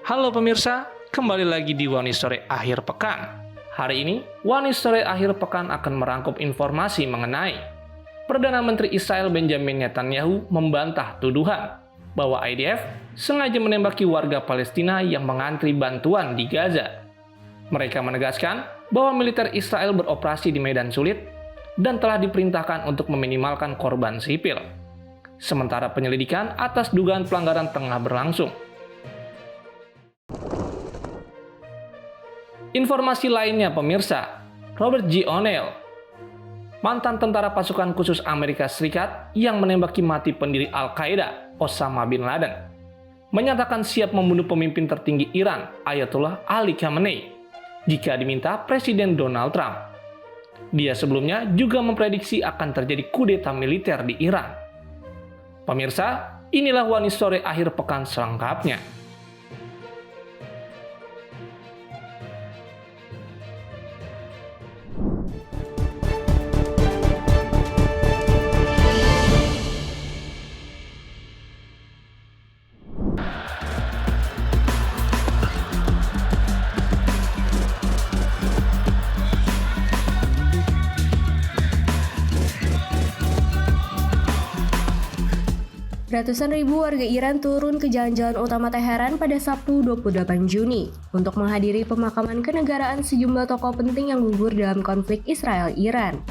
Halo pemirsa, kembali lagi di One Story akhir pekan. Hari ini, One Story akhir pekan akan merangkum informasi mengenai Perdana Menteri Israel Benjamin Netanyahu membantah tuduhan bahwa IDF sengaja menembaki warga Palestina yang mengantri bantuan di Gaza. Mereka menegaskan bahwa militer Israel beroperasi di medan sulit dan telah diperintahkan untuk meminimalkan korban sipil. Sementara penyelidikan atas dugaan pelanggaran tengah berlangsung. Informasi lainnya pemirsa, Robert G. O'Neill, mantan tentara pasukan khusus Amerika Serikat yang menembaki mati pendiri Al-Qaeda, Osama bin Laden, menyatakan siap membunuh pemimpin tertinggi Iran, Ayatollah Ali Khamenei, jika diminta Presiden Donald Trump. Dia sebelumnya juga memprediksi akan terjadi kudeta militer di Iran. Pemirsa, inilah One Story akhir pekan selengkapnya. Ratusan ribu warga Iran turun ke jalan-jalan utama Teheran pada Sabtu 28 Juni untuk menghadiri pemakaman kenegaraan sejumlah tokoh penting yang gugur dalam konflik Israel-Iran.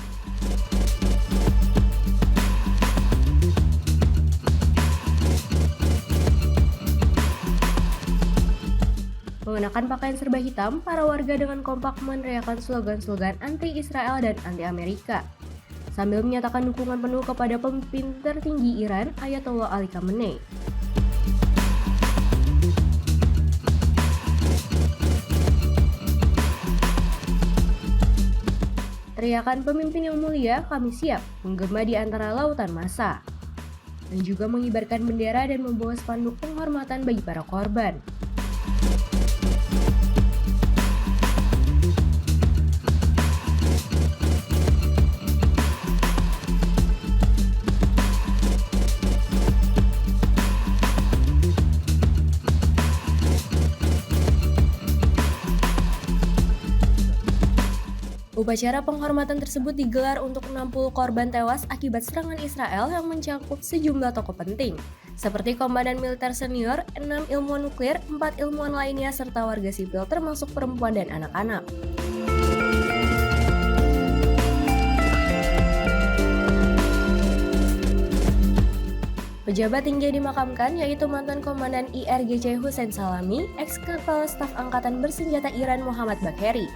Mengenakan pakaian serba hitam, para warga dengan kompak meneriakkan slogan-slogan anti-Israel dan anti-Amerika, sambil menyatakan dukungan penuh kepada pemimpin tertinggi Iran, Ayatollah Ali Khamenei. Teriakan "Pemimpin yang mulia, kami siap" menggema di antara lautan massa, dan juga mengibarkan bendera dan membawa spanduk penghormatan bagi para korban. Upacara penghormatan tersebut digelar untuk 60 korban tewas akibat serangan Israel yang mencakup sejumlah tokoh penting, seperti komandan militer senior, 6 ilmuwan nuklir, 4 ilmuwan lainnya, serta warga sipil termasuk perempuan dan anak-anak. Pejabat tinggi yang dimakamkan yaitu mantan komandan IRGC Hussein Salami, ex-kepala staf angkatan bersenjata Iran Muhammad Bagheri,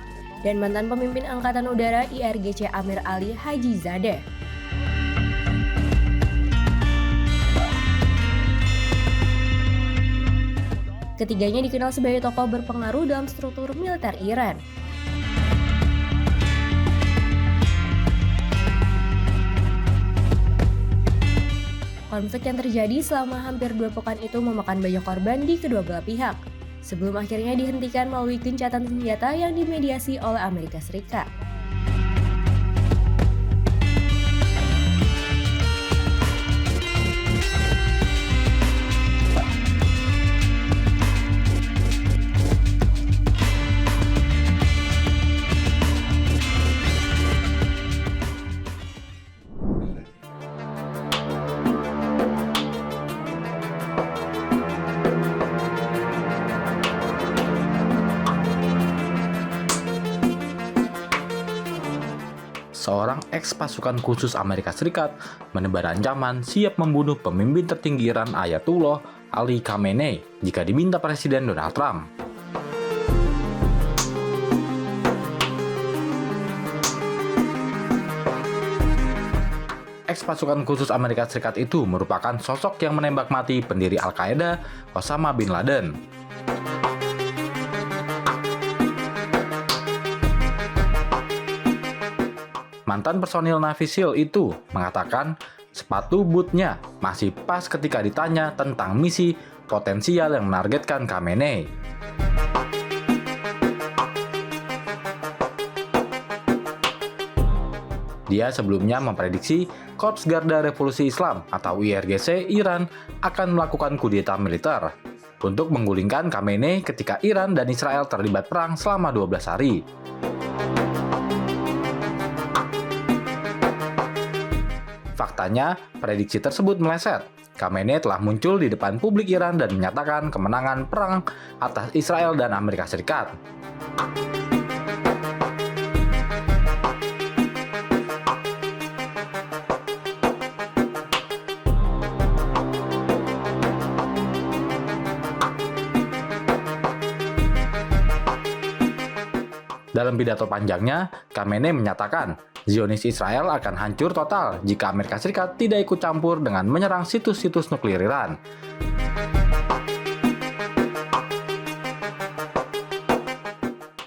dan mantan pemimpin Angkatan Udara IRGC Amir Ali Haji Zadeh. Ketiganya dikenal sebagai tokoh berpengaruh dalam struktur militer Iran. Konflik yang terjadi selama hampir 2 pekan itu memakan banyak korban di kedua belah pihak, sebelum akhirnya dihentikan melalui gencatan senjata yang dimediasi oleh Amerika Serikat. Seorang eks-pasukan khusus Amerika Serikat menebar ancaman siap membunuh pemimpin tertinggi Iran Ayatollah Ali Khamenei jika diminta Presiden Donald Trump. Eks-pasukan khusus Amerika Serikat itu merupakan sosok yang menembak mati pendiri Al-Qaeda, Osama bin Laden. Mantan personil Navy SEAL itu mengatakan sepatu bootnya masih pas ketika ditanya tentang misi potensial yang menargetkan Khamenei. Dia sebelumnya memprediksi Korps Garda Revolusi Islam atau IRGC Iran akan melakukan kudeta militer. untuk menggulingkan Khamenei ketika Iran dan Israel terlibat perang selama 12 hari. Faktanya, prediksi tersebut meleset. Khamenei telah muncul di depan publik Iran dan menyatakan kemenangan perang atas Israel dan Amerika Serikat. Dalam pidato panjangnya, Khamenei menyatakan Zionis Israel akan hancur total jika Amerika Serikat tidak ikut campur dengan menyerang situs-situs nuklir Iran.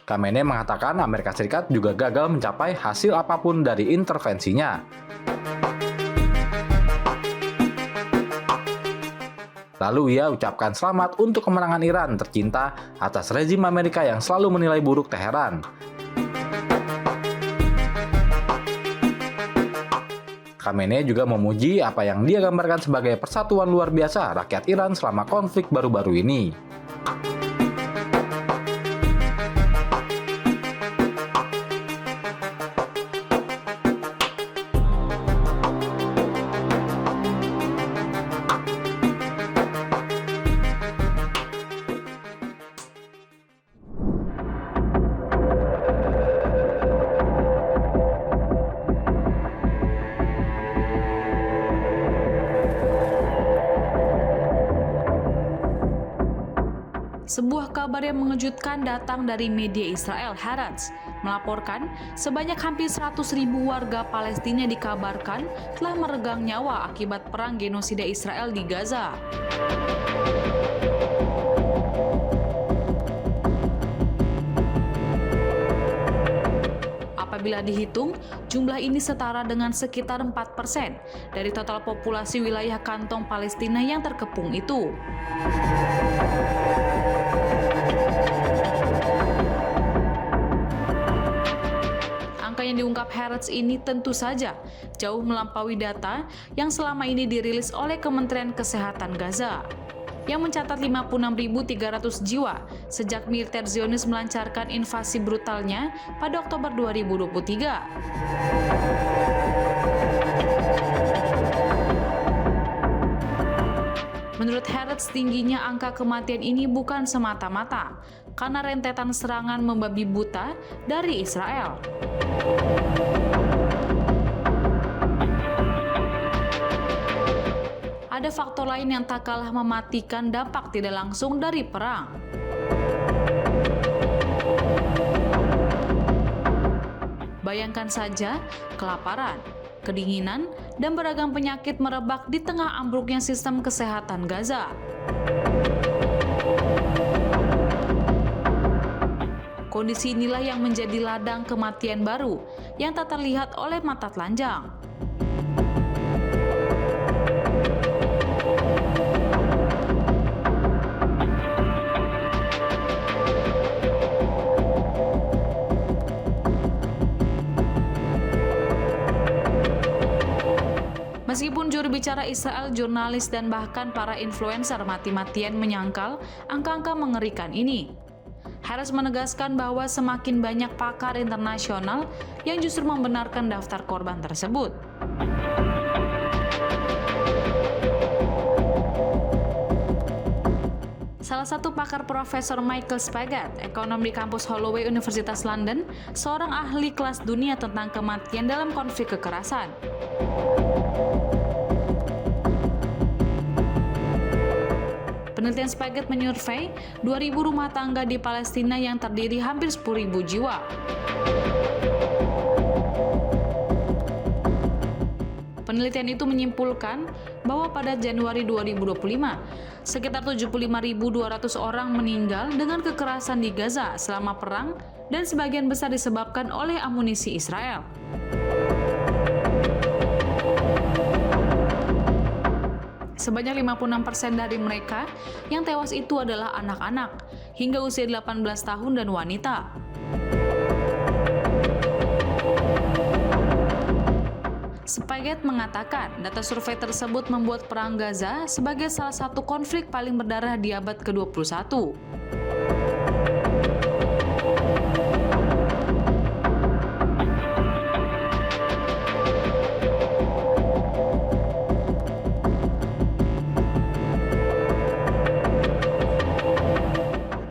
Khamenei mengatakan Amerika Serikat juga gagal mencapai hasil apapun dari intervensinya. Lalu ia ucapkan selamat untuk kemenangan Iran tercinta atas rezim Amerika yang selalu menilai buruk Teheran. Khamenei juga memuji apa yang dia gambarkan sebagai persatuan luar biasa rakyat Iran selama konflik baru-baru ini. Sebuah kabar yang mengejutkan datang dari media Israel, Haaretz, melaporkan sebanyak hampir 100.000 warga Palestina dikabarkan telah meregang nyawa akibat perang genosida Israel di Gaza. Apabila dihitung, jumlah ini setara dengan sekitar 4% dari total populasi wilayah kantong Palestina yang terkepung itu. Angka yang diungkap Haaretz ini tentu saja jauh melampaui data yang selama ini dirilis oleh Kementerian Kesehatan Gaza, yang mencatat 56.300 jiwa sejak militer Zionis melancarkan invasi brutalnya pada Oktober 2023. Menurut Haaretz, tingginya angka kematian ini bukan semata-mata karena rentetan serangan membabi buta dari Israel. Ada faktor lain yang tak kalah mematikan dampak tidak langsung dari perang. Bayangkan saja kelaparan, kedinginan, dan beragam penyakit merebak di tengah ambruknya sistem kesehatan Gaza. Kondisi inilah yang menjadi ladang kematian baru yang tak terlihat oleh mata telanjang. Meskipun juru bicara Israel, jurnalis, dan bahkan para influencer mati-matian menyangkal angka-angka mengerikan ini, Haaretz menegaskan bahwa semakin banyak pakar internasional yang justru membenarkan daftar korban tersebut. Salah satu pakar, Profesor Michael Spagat, ekonom di kampus Holloway Universitas London, seorang ahli kelas dunia tentang kematian dalam konflik kekerasan. Penelitian Spagat menyurvei 2.000 rumah tangga di Palestina yang terdiri hampir 10.000 jiwa. Penelitian itu menyimpulkan bahwa pada Januari 2025, sekitar 75.200 orang meninggal dengan kekerasan di Gaza selama perang dan sebagian besar disebabkan oleh amunisi Israel. Sebanyak 56% dari mereka yang tewas itu adalah anak-anak hingga usia 18 tahun dan wanita. Spygate mengatakan data survei tersebut membuat perang Gaza sebagai salah satu konflik paling berdarah di abad ke-21.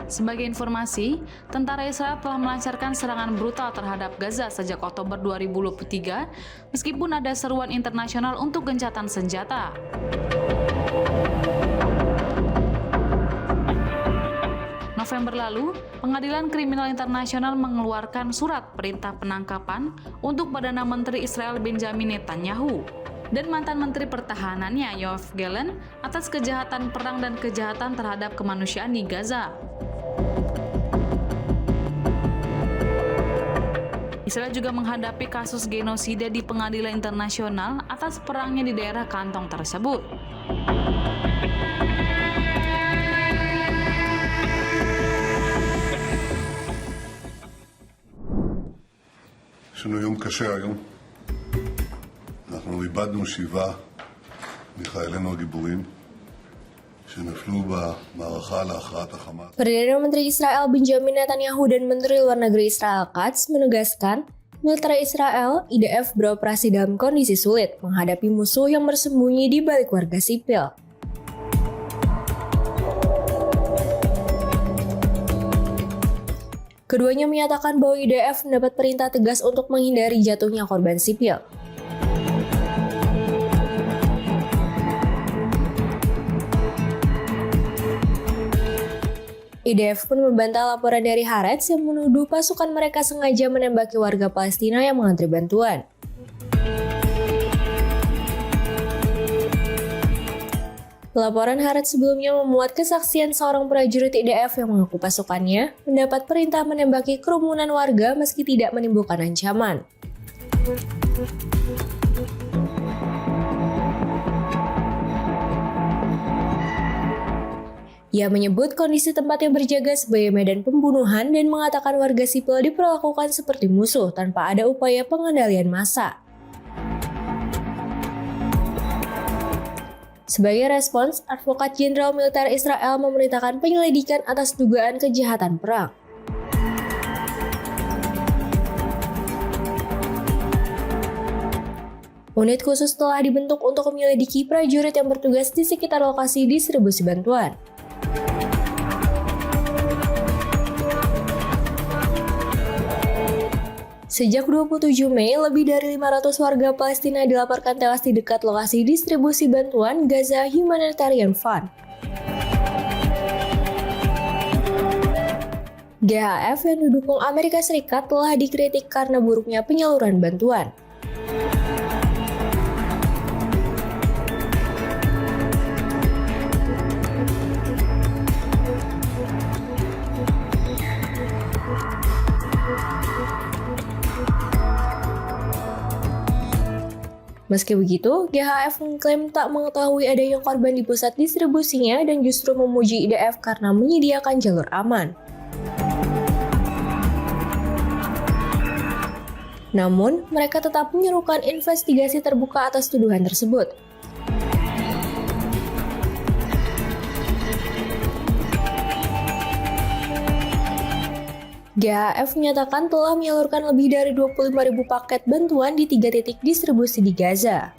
Sebagai informasi, tentara Israel telah melancarkan serangan brutal terhadap Gaza sejak Oktober 2023, meskipun ada seruan internasional untuk gencatan senjata. November lalu, Pengadilan Kriminal Internasional mengeluarkan surat perintah penangkapan untuk Perdana Menteri Israel Benjamin Netanyahu dan mantan Menteri Pertahanannya Yoav Gallant atas kejahatan perang dan kejahatan terhadap kemanusiaan di Gaza. Israel juga menghadapi kasus genosida di pengadilan internasional atas perangnya di daerah kantong tersebut. יש לנו יום קשה היום. אנחנו איבדנו 7 מחיילינו הגיבורים שנפלו במערכה להכרעת החמאס. Perdana Menteri Israel Benjamin Netanyahu dan Menteri Luar Negeri Israel Katz menegaskan militer Israel IDF beroperasi dalam kondisi sulit menghadapi musuh yang bersembunyi di balik warga sipil. Keduanya menyatakan bahwa IDF mendapat perintah tegas untuk menghindari jatuhnya korban sipil. IDF pun membantah laporan dari Haaretz yang menuduh pasukan mereka sengaja menembaki warga Palestina yang mengantri bantuan. Laporan Haaretz sebelumnya memuat kesaksian seorang prajurit IDF yang mengaku pasukannya mendapat perintah menembaki kerumunan warga meski tidak menimbulkan ancaman. Ia menyebut kondisi tempat yang berjaga sebagai medan pembunuhan dan mengatakan warga sipil diperlakukan seperti musuh tanpa ada upaya pengendalian massa. Sebagai respons, Advokat Jenderal Militer Israel memerintahkan penyelidikan atas dugaan kejahatan perang. Unit khusus telah dibentuk untuk menyelidiki prajurit yang bertugas di sekitar lokasi distribusi bantuan. Sejak 27 Mei, lebih dari 500 warga Palestina dilaporkan tewas di dekat lokasi distribusi bantuan Gaza Humanitarian Fund. GHF yang didukung Amerika Serikat telah dikritik karena buruknya penyaluran bantuan. Meski begitu, GHF mengklaim tak mengetahui adanya korban di pusat distribusinya dan justru memuji IDF karena menyediakan jalur aman. Namun, mereka tetap menyerukan investigasi terbuka atas tuduhan tersebut. GHF menyatakan telah menyalurkan lebih dari 25.000 paket bantuan di 3 titik distribusi di Gaza.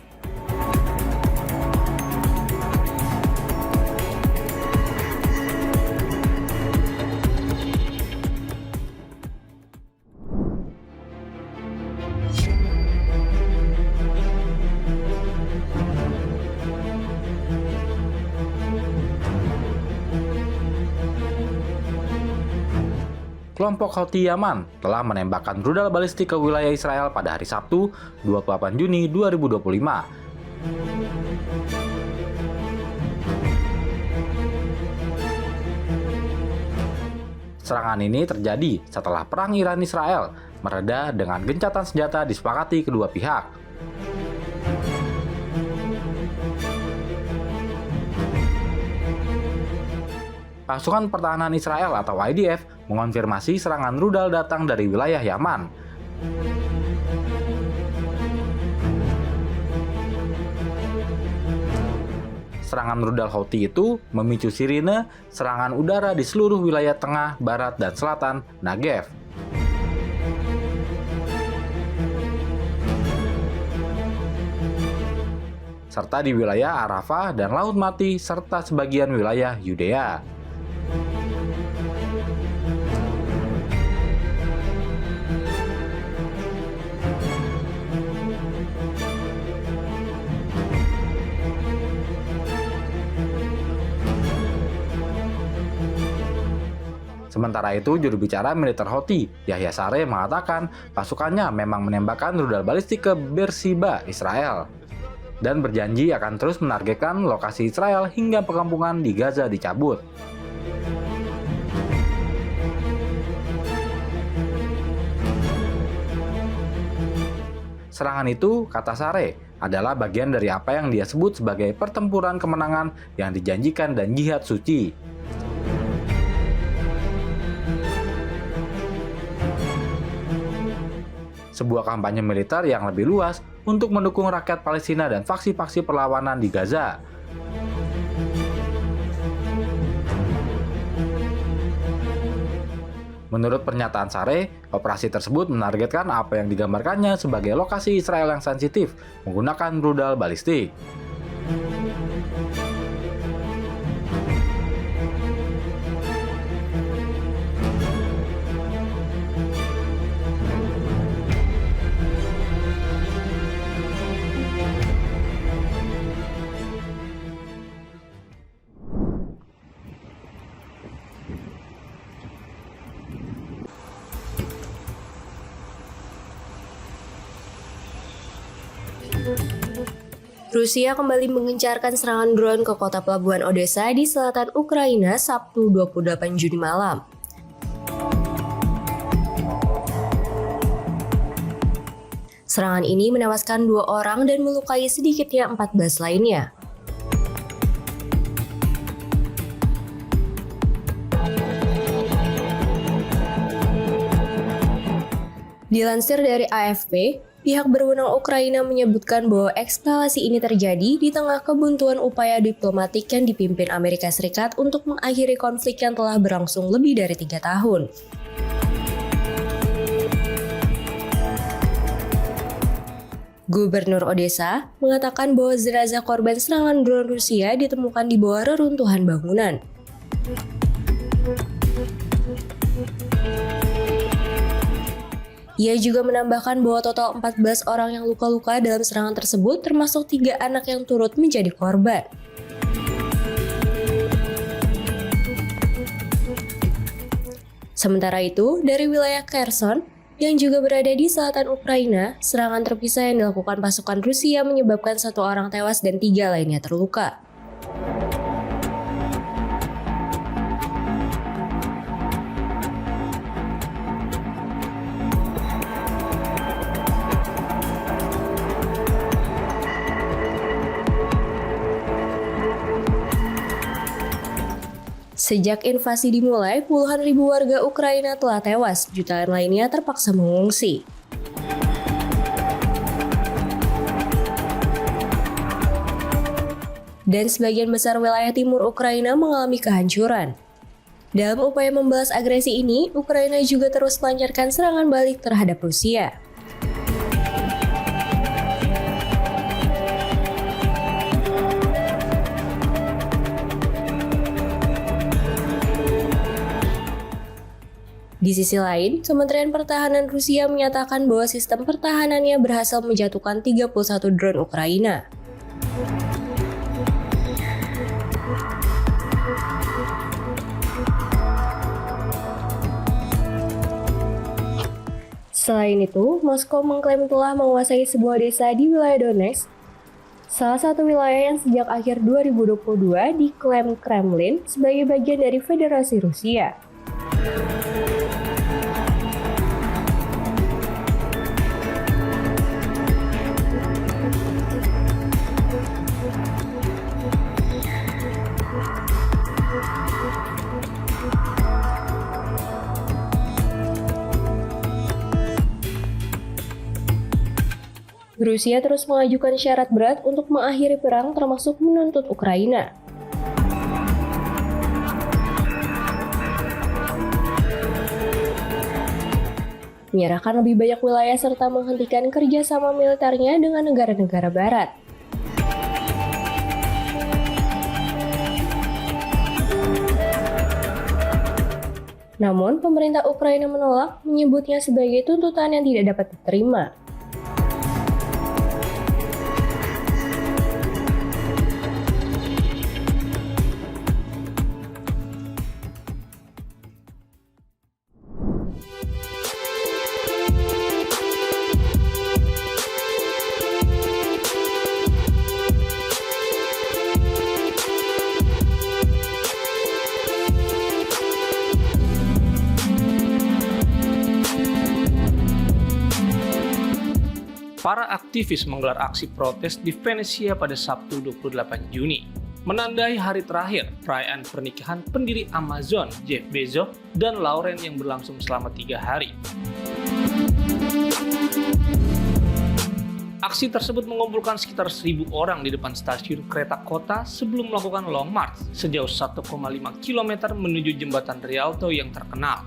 Kelompok Houthi Yaman telah menembakkan rudal balistik ke wilayah Israel pada hari Sabtu, 28 Juni 2025. Serangan ini terjadi setelah perang Iran-Israel mereda dengan gencatan senjata disepakati kedua pihak. Pasukan Pertahanan Israel atau IDF mengonfirmasi serangan rudal datang dari wilayah Yaman. serangan rudal Houthi itu memicu sirine serangan udara di seluruh wilayah tengah, barat, dan selatan Negev. Serta di wilayah Arafah dan Laut Mati, serta sebagian wilayah Yudea. Sementara itu, juru bicara militer Houthi, Yahya Saree, mengatakan pasukannya memang menembakkan rudal balistik ke Beersheba, Israel, dan berjanji akan terus menargetkan lokasi Israel hingga perkampungan di Gaza dicabut. Serangan itu, kata Saree, adalah bagian dari apa yang dia sebut sebagai pertempuran kemenangan yang dijanjikan dan jihad suci. Sebuah kampanye militer yang lebih luas untuk mendukung rakyat Palestina dan faksi-faksi perlawanan di Gaza. Menurut pernyataan Saree, operasi tersebut menargetkan apa yang digambarkannya sebagai lokasi Israel yang sensitif menggunakan rudal balistik. Rusia kembali mengencarkan serangan drone ke kota pelabuhan Odessa di selatan Ukraina Sabtu 28 Juni malam. Serangan ini menewaskan 2 orang dan melukai sedikitnya 14 lainnya. Dilansir dari AFP, pihak berwenang Ukraina menyebutkan bahwa eskalasi ini terjadi di tengah kebuntuan upaya diplomatik yang dipimpin Amerika Serikat untuk mengakhiri konflik yang telah berlangsung lebih dari 3 tahun. Gubernur Odessa mengatakan bahwa jenazah korban serangan drone Rusia ditemukan di bawah reruntuhan bangunan. Ia juga menambahkan bahwa total 14 orang yang luka-luka dalam serangan tersebut termasuk 3 anak yang turut menjadi korban. Sementara itu, dari wilayah Kherson, yang juga berada di selatan Ukraina, serangan terpisah yang dilakukan pasukan Rusia menyebabkan 1 orang tewas dan 3 lainnya terluka. Sejak invasi dimulai, puluhan ribu warga Ukraina telah tewas, jutaan lainnya terpaksa mengungsi. Dan sebagian besar wilayah timur Ukraina mengalami kehancuran. Dalam upaya membalas agresi ini, Ukraina juga terus melancarkan serangan balik terhadap Rusia. Di sisi lain, Kementerian Pertahanan Rusia menyatakan bahwa sistem pertahanannya berhasil menjatuhkan 31 drone Ukraina. Selain itu, Moskow mengklaim telah menguasai sebuah desa di wilayah Donetsk, salah satu wilayah yang sejak akhir 2022 diklaim Kremlin sebagai bagian dari Federasi Rusia. Rusia terus mengajukan syarat berat untuk mengakhiri perang termasuk menuntut Ukraina. Menyerahkan lebih banyak wilayah serta menghentikan kerjasama militernya dengan negara-negara barat. Namun, pemerintah Ukraina menolak, menyebutnya sebagai tuntutan yang tidak dapat diterima. Para aktivis menggelar aksi protes di Venesia pada Sabtu 28 Juni, menandai hari terakhir perayaan pernikahan pendiri Amazon Jeff Bezos dan Lauren yang berlangsung selama 3 hari. Aksi tersebut mengumpulkan sekitar 1.000 orang di depan stasiun kereta kota sebelum melakukan long march sejauh 1,5 km menuju jembatan Rialto yang terkenal.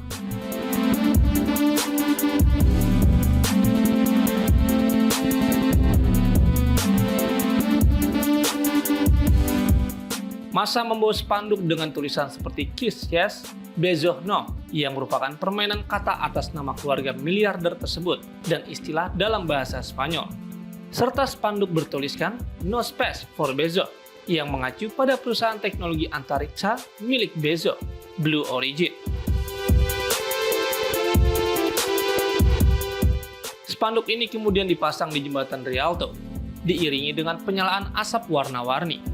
Massa membawa spanduk dengan tulisan seperti Kiss Yes, Bezos No, yang merupakan permainan kata atas nama keluarga miliarder tersebut dan istilah dalam bahasa Spanyol. Serta spanduk bertuliskan No Space for Bezos, yang mengacu pada perusahaan teknologi antariksa milik Bezos, Blue Origin. Spanduk ini kemudian dipasang di jembatan Rialto, diiringi dengan penyalaan asap warna-warni.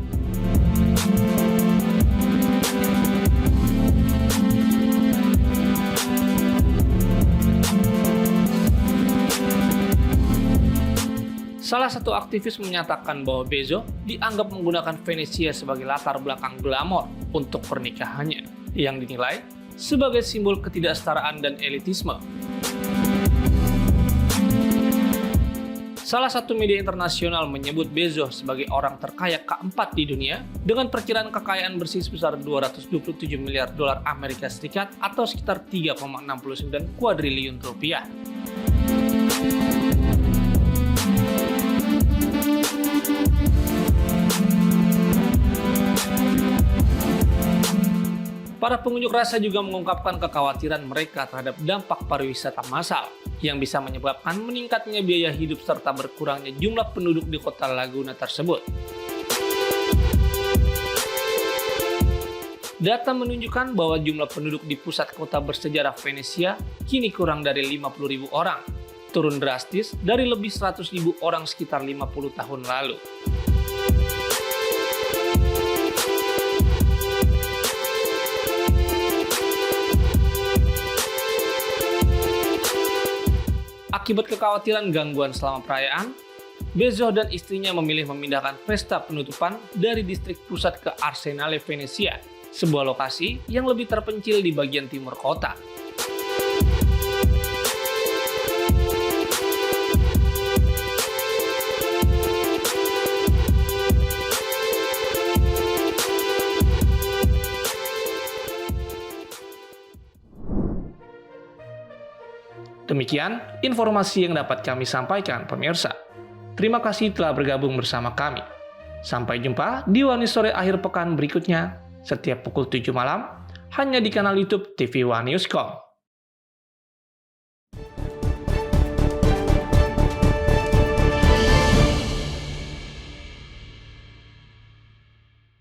Salah satu aktivis menyatakan bahwa Bezos dianggap menggunakan Venesia sebagai latar belakang glamor untuk pernikahannya, yang dinilai sebagai simbol ketidaksetaraan dan elitisme. Salah satu media internasional menyebut Bezos sebagai orang terkaya keempat di dunia dengan perkiraan kekayaan bersih sebesar 227 miliar dolar Amerika Serikat atau sekitar 3,69 kuadriliun rupiah. Para pengunjuk rasa juga mengungkapkan kekhawatiran mereka terhadap dampak pariwisata massal yang bisa menyebabkan meningkatnya biaya hidup serta berkurangnya jumlah penduduk di kota Laguna tersebut. Data menunjukkan bahwa jumlah penduduk di pusat kota bersejarah Venesia kini kurang dari 50.000 orang, turun drastis dari lebih 100.000 orang sekitar 50 tahun lalu. Akibat kekhawatiran gangguan selama perayaan, Bezos dan istrinya memilih memindahkan pesta penutupan dari distrik pusat ke Arsenale Venesia, sebuah lokasi yang lebih terpencil di bagian timur kota. Demikian informasi yang dapat kami sampaikan, pemirsa. Terima kasih telah bergabung bersama kami. Sampai jumpa di One Sore akhir pekan berikutnya, setiap pukul 7 malam, hanya di kanal YouTube TV One Newscom.